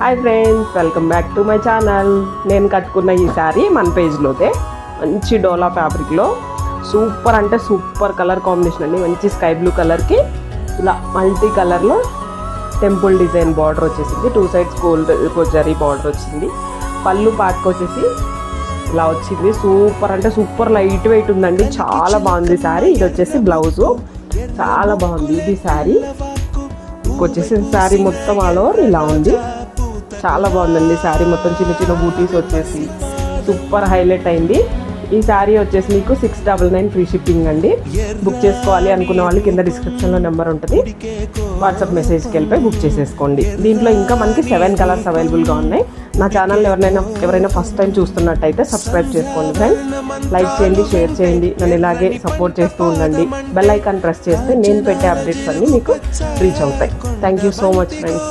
Hi friends, welcome back to my channel. నేను కట్టుకున్న ఈ శారీ మన పేజ్లోదే మంచి డోలా ఫ్యాబ్రిక్లో సూపర్ అంటే సూపర్ కలర్ కాంబినేషన్ అండి. మంచి స్కై బ్లూ కలర్కి ఇలా మల్టీ కలర్లో టెంపుల్ డిజైన్ బార్డర్ వచ్చేసింది. 2 సైడ్స్ గోల్డ్ జరీ బార్డర్ వచ్చింది. పళ్ళు పాటుకు వచ్చేసి ఇలా వచ్చింది. సూపర్ అంటే సూపర్ లైట్ వెయిట్ ఉందండి. చాలా బాగుంది శారీ. ఇది వచ్చేసి బ్లౌజు, చాలా బాగుంది ఇది శారీ. వచ్చేసి శారీ మొత్తం ఆల్ ఓవర్ ఇలా ఉంది. చాలా బాగుందండి శారీ మొత్తం. చిన్న చిన్న బూటీస్ వచ్చేసి సూపర్ హైలైట్ అయింది. ఈ శారీ వచ్చేసి మీకు 699 ఫ్రీ షిప్పింగ్ అండి. బుక్ చేసుకోవాలి అనుకున్న వాళ్ళు కింద డిస్క్రిప్షన్లో నెంబర్ ఉంటుంది, వాట్సాప్ మెసేజ్కి వెళ్ళిపోయి బుక్ చేసేసుకోండి. దీంట్లో ఇంకా మనకి 7 కలర్స్ అవైలబుల్గా ఉన్నాయి. నా ఛానల్ ఎవరైనా ఫస్ట్ టైం చూస్తున్నట్టయితే సబ్స్క్రైబ్ చేసుకోండి ఫ్రెండ్స్. లైక్ చేయండి, షేర్ చేయండి, నన్ను ఇలాగే సపోర్ట్ చేస్తూ ఉండండి. బెల్ ఐకాన్ ప్రెస్ చేస్తే నేను పెట్టే అప్డేట్స్ అన్నీ మీకు రీచ్ అవుతాయి. Thank you so much friends.